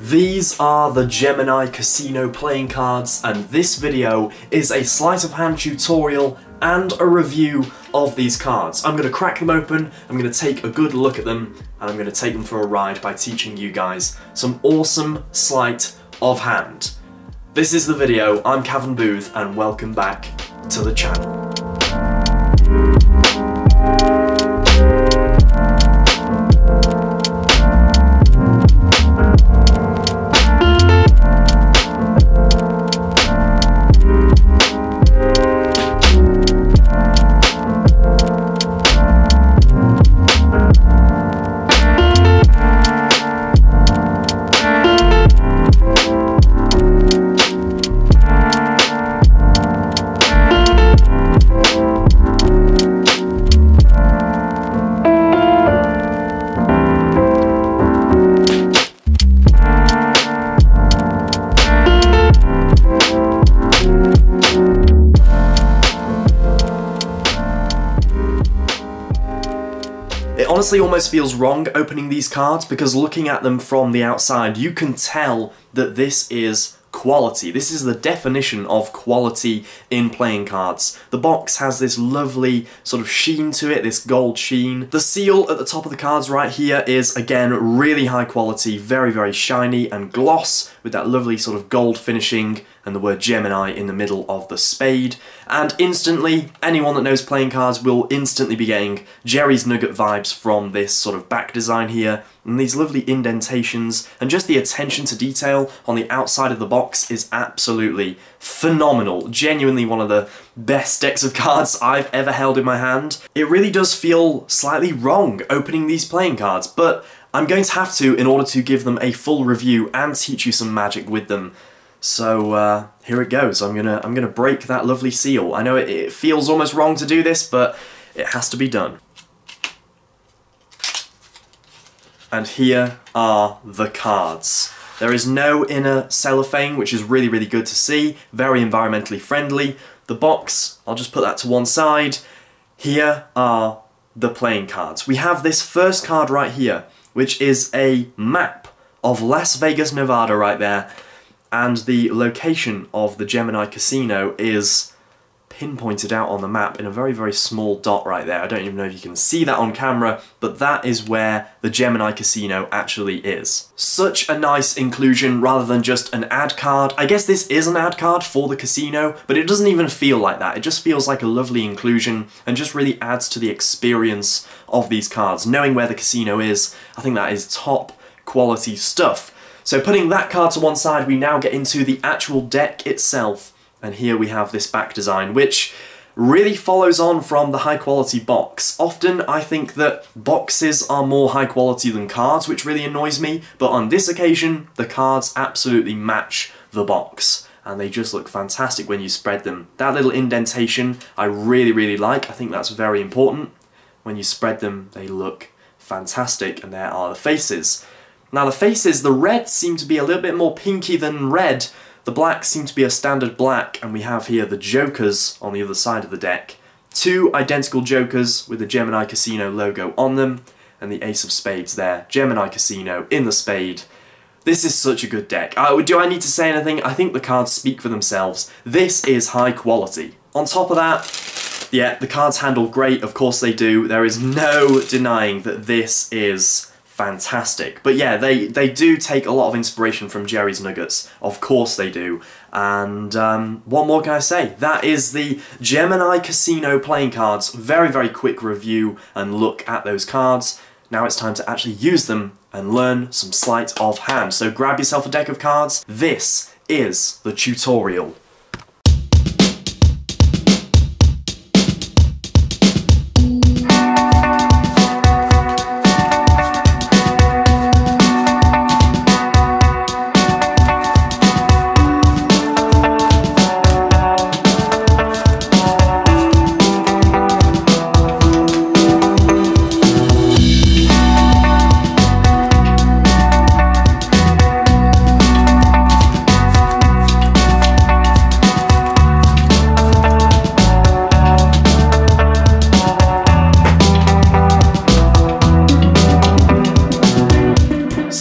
These are the Gemini Casino playing cards, and this video is a sleight of hand tutorial and a review of these cards. I'm going to crack them open, I'm going to take a good look at them, and I'm going to take them for a ride by teaching you guys some awesome sleight of hand. This is the video, I'm Cavan Booth, and welcome back to the channel. It honestly almost feels wrong opening these cards because looking at them from the outside, you can tell that this is quality. This is the definition of quality in playing cards. The box has this lovely sort of sheen to it, this gold sheen. The seal at the top of the cards right here is, again, really high quality, very, very shiny and gloss with that lovely sort of gold finishing and the word Gemini in the middle of the spade. And instantly, anyone that knows playing cards will instantly be getting Jerry's Nugget vibes from this sort of back design here, and these lovely indentations, and just the attention to detail on the outside of the box is absolutely phenomenal. Genuinely one of the best decks of cards I've ever held in my hand. It really does feel slightly wrong opening these playing cards, but I'm going to have to in order to give them a full review and teach you some magic with them. So here it goes. I'm gonna break that lovely seal. I know it feels almost wrong to do this, but it has to be done. And here are the cards. There is no inner cellophane, which is really, really good to see. Very environmentally friendly. The box, I'll just put that to one side. Here are the playing cards. We have this first card right here, which is a map of Las Vegas, Nevada right there. And the location of the Gemini Casino is pinpointed out on the map in a very, very small dot right there. I don't even know if you can see that on camera, but that is where the Gemini Casino actually is. Such a nice inclusion rather than just an ad card. I guess this is an ad card for the casino, but it doesn't even feel like that. It just feels like a lovely inclusion and just really adds to the experience of these cards. Knowing where the casino is, I think that is top quality stuff. So putting that card to one side, we now get into the actual deck itself. And here we have this back design, which really follows on from the high quality box. Often I think that boxes are more high quality than cards, which really annoys me. But on this occasion, the cards absolutely match the box. And they just look fantastic when you spread them. That little indentation I really, really like. I think that's very important. When you spread them, they look fantastic. And there are the faces. Now the faces, the reds seem to be a little bit more pinky than red. The blacks seem to be a standard black, and we have here the jokers on the other side of the deck. Two identical jokers with the Gemini Casino logo on them, and the ace of spades there. Gemini Casino in the spade. This is such a good deck. Do I need to say anything? I think the cards speak for themselves. This is high quality. On top of that, yeah, the cards handle great, of course they do. There is no denying that this is fantastic. But yeah, they do take a lot of inspiration from Jerry's Nuggets. Of course they do. And what more can I say? That is the Gemini Casino playing cards. Very, very quick review and look at those cards. Now it's time to actually use them and learn some sleight of hand. So grab yourself a deck of cards. This is the tutorial.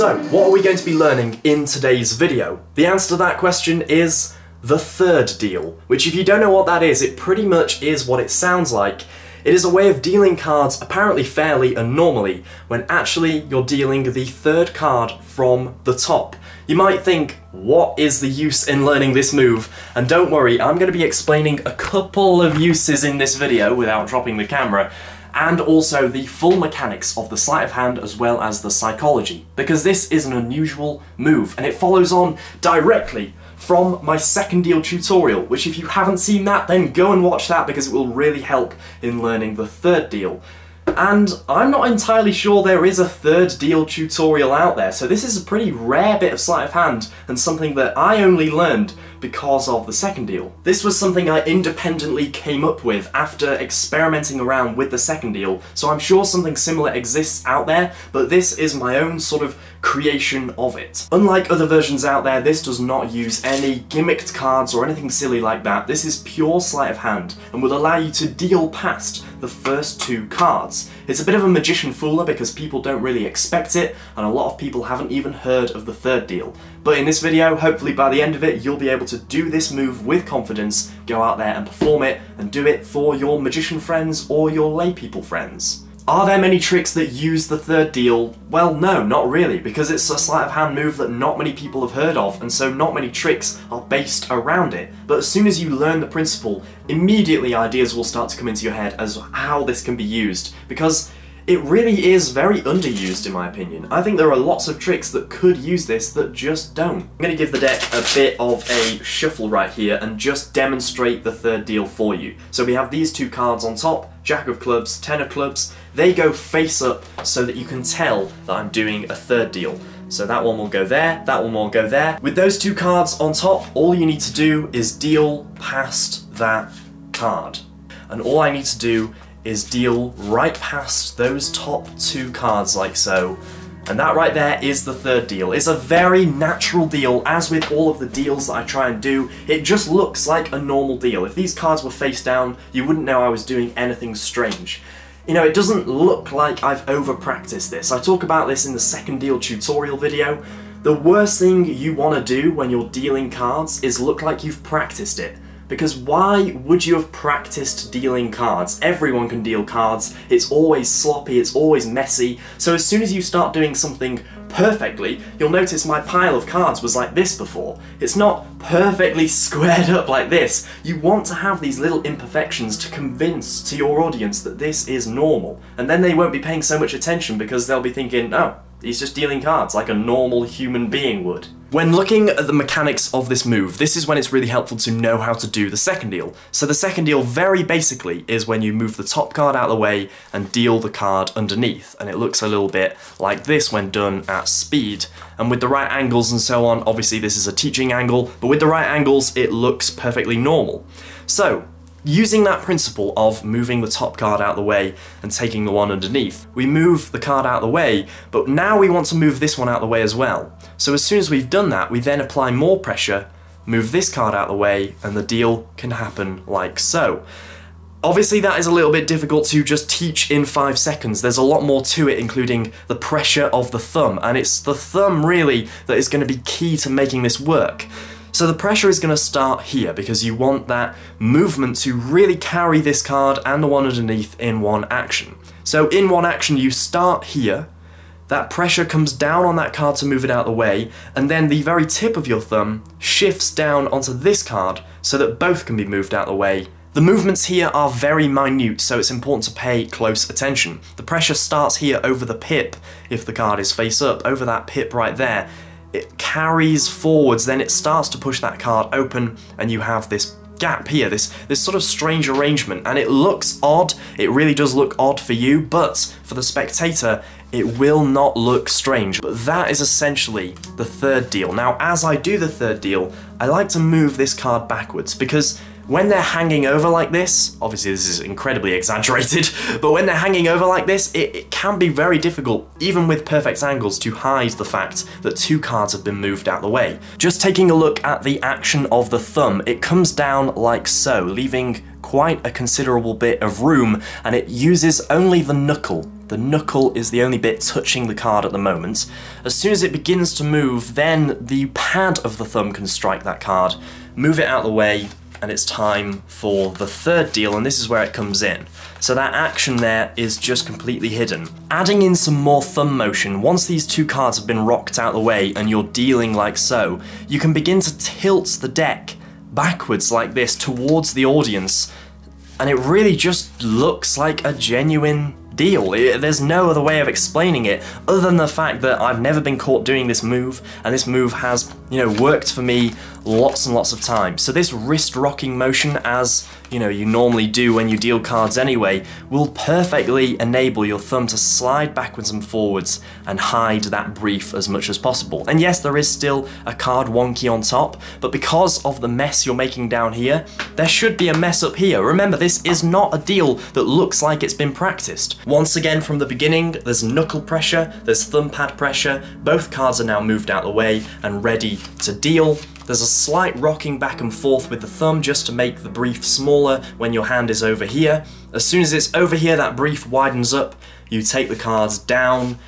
So, what are we going to be learning in today's video? The answer to that question is the third deal, which if you don't know what that is, it pretty much is what it sounds like. It is a way of dealing cards apparently fairly and normally, when actually you're dealing the third card from the top. You might think, what is the use in learning this move? And don't worry, I'm going to be explaining a couple of uses in this video without dropping the camera, and also the full mechanics of the sleight of hand as well as the psychology, because this is an unusual move and it follows on directly from my second deal tutorial, which if you haven't seen that, then go and watch that because it will really help in learning the third deal. And I'm not entirely sure there is a third deal tutorial out there, so this is a pretty rare bit of sleight of hand and something that I only learned because of the second deal. This was something I independently came up with after experimenting around with the second deal, so I'm sure something similar exists out there, but this is my own sort of creation of it. Unlike other versions out there, this does not use any gimmicked cards or anything silly like that. This is pure sleight of hand and will allow you to deal past the first two cards. It's a bit of a magician fooler because people don't really expect it, and a lot of people haven't even heard of the third deal. But in this video, hopefully by the end of it, you'll be able to do this move with confidence, go out there and perform it, and do it for your magician friends or your laypeople friends. Are there many tricks that use the third deal? Well, no, not really, because it's a sleight of hand move that not many people have heard of, and so not many tricks are based around it. But as soon as you learn the principle, immediately ideas will start to come into your head as how this can be used, because it really is very underused in my opinion. I think there are lots of tricks that could use this that just don't. I'm going to give the deck a bit of a shuffle right here and just demonstrate the third deal for you. So we have these two cards on top, Jack of Clubs, Ten of Clubs. They go face up so that you can tell that I'm doing a third deal. So that one will go there, that one will go there. With those two cards on top, all you need to do is deal past that card. And all I need to do is deal right past those top two cards like so. And that right there is the third deal. It's a very natural deal, as with all of the deals that I try and do. It just looks like a normal deal. If these cards were face down, you wouldn't know I was doing anything strange. You know, it doesn't look like I've over-practiced this. I talk about this in the second deal tutorial video. The worst thing you want to do when you're dealing cards is look like you've practiced it. Because why would you have practiced dealing cards? Everyone can deal cards, it's always sloppy, it's always messy, so as soon as you start doing something perfectly, you'll notice my pile of cards was like this before. It's not perfectly squared up like this. You want to have these little imperfections to convince to your audience that this is normal, and then they won't be paying so much attention because they'll be thinking, oh, he's just dealing cards like a normal human being would. When looking at the mechanics of this move, this is when it's really helpful to know how to do the second deal. So the second deal very basically is when you move the top card out of the way and deal the card underneath, and it looks a little bit like this when done at speed. And with the right angles and so on, obviously this is a teaching angle, but with the right angles it looks perfectly normal. So, using that principle of moving the top card out of the way and taking the one underneath, we move the card out of the way, but now we want to move this one out of the way as well. So as soon as we've done that, we then apply more pressure, move this card out of the way, and the deal can happen like so. Obviously that is a little bit difficult to just teach in 5 seconds. There's a lot more to it, including the pressure of the thumb, and it's the thumb really that is going to be key to making this work. So the pressure is going to start here because you want that movement to really carry this card and the one underneath in one action. So in one action you start here, that pressure comes down on that card to move it out of the way, and then the very tip of your thumb shifts down onto this card so that both can be moved out of the way. The movements here are very minute, so it's important to pay close attention. The pressure starts here over the pip if the card is face up, over that pip right there. It carries forwards, then it starts to push that card open, and you have this gap here, this sort of strange arrangement, and it looks odd. It really does look odd for you, but for the spectator, it will not look strange. But that is essentially the third deal. Now, as I do the third deal, I like to move this card backwards, because when they're hanging over like this, obviously this is incredibly exaggerated, but when they're hanging over like this, it can be very difficult, even with perfect angles, to hide the fact that 2 cards have been moved out the way. Just taking a look at the action of the thumb, it comes down like so, leaving quite a considerable bit of room, and it uses only the knuckle. The knuckle is the only bit touching the card at the moment. As soon as it begins to move, then the pad of the thumb can strike that card, move it out of the way, and it's time for the third deal, and this is where it comes in. So that action there is just completely hidden. Adding in some more thumb motion, once these 2 cards have been rocked out of the way and you're dealing like so, you can begin to tilt the deck backwards like this towards the audience, and it really just looks like a genuine deal. There's no other way of explaining it other than the fact that I've never been caught doing this move, and this move has, you know, worked for me lots and lots of times. So this wrist rocking motion, as you know you normally do when you deal cards anyway, will perfectly enable your thumb to slide backwards and forwards and hide that brief as much as possible. And yes, there is still a card wonky on top, but because of the mess you're making down here, there should be a mess up here. Remember, this is not a deal that looks like it's been practiced. Once again, from the beginning, there's knuckle pressure, there's thumb pad pressure, both cards are now moved out of the way and ready to deal. There's a slight rocking back and forth with the thumb just to make the brief smaller when your hand is over here. As soon as it's over here, that brief widens up, you take the cards down,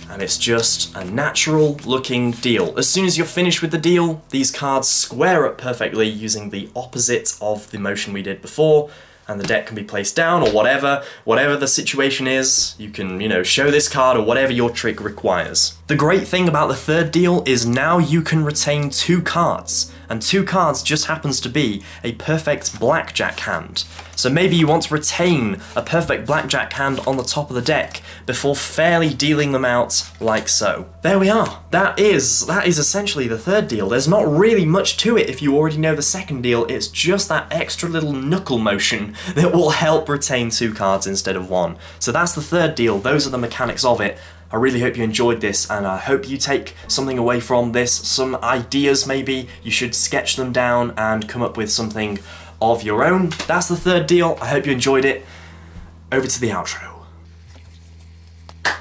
and it's just a natural looking deal. As soon as you're finished with the deal, these cards square up perfectly using the opposite of the motion we did before, and the deck can be placed down or whatever the situation is. You can, you know, show this card or whatever your trick requires. The great thing about the third deal is now you can retain 2 cards, and 2 cards just happens to be a perfect blackjack hand. So maybe you want to retain a perfect blackjack hand on the top of the deck before fairly dealing them out like so. There we are. That is essentially the third deal. There's not really much to it if you already know the second deal. It's just that extra little knuckle motion that will help retain 2 cards instead of 1. So that's the third deal. Those are the mechanics of it. I really hope you enjoyed this, and I hope you take something away from this, some ideas maybe. You should sketch them down and come up with something of your own. That's the third deal. I hope you enjoyed it. Over to the outro.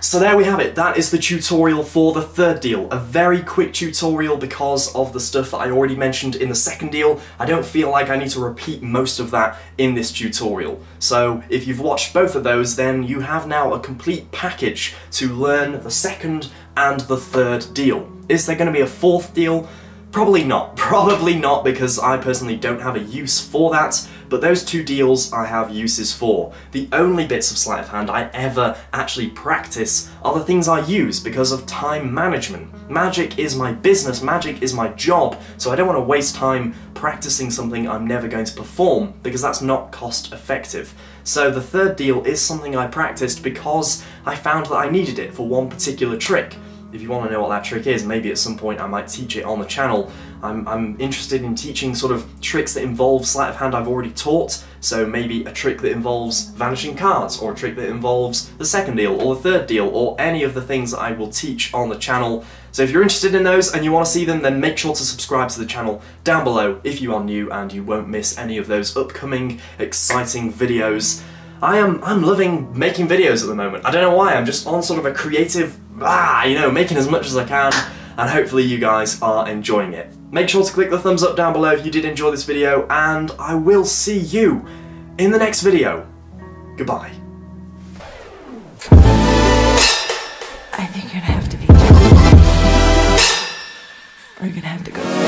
So there we have it. That is the tutorial for the third deal. A very quick tutorial because of the stuff that I already mentioned in the second deal. I don't feel like I need to repeat most of that in this tutorial. So if you've watched both of those, then you have now a complete package to learn the second and the third deal. Is there going to be a fourth deal? Probably not. Probably not, because I personally don't have a use for that, but those 2 deals I have uses for. The only bits of sleight of hand I ever actually practice are the things I use because of time management. Magic is my business, magic is my job, so I don't want to waste time practicing something I'm never going to perform, because that's not cost effective. So the third deal is something I practiced because I found that I needed it for one particular trick. If you want to know what that trick is, maybe at some point I might teach it on the channel. I'm interested in teaching sort of tricks that involve sleight of hand I've already taught, so maybe a trick that involves vanishing cards, or a trick that involves the second deal, or the third deal, or any of the things that I will teach on the channel. So if you're interested in those and you want to see them, then make sure to subscribe to the channel down below if you are new, and you won't miss any of those upcoming exciting videos. I'm loving making videos at the moment. I don't know why, I'm just on sort of a creative, you know, making as much as I can, and hopefully you guys are enjoying it. Make sure to click the thumbs up down below if you did enjoy this video, and I will see you in the next video. Goodbye. I think you're gonna have to be... Or you're gonna have to go...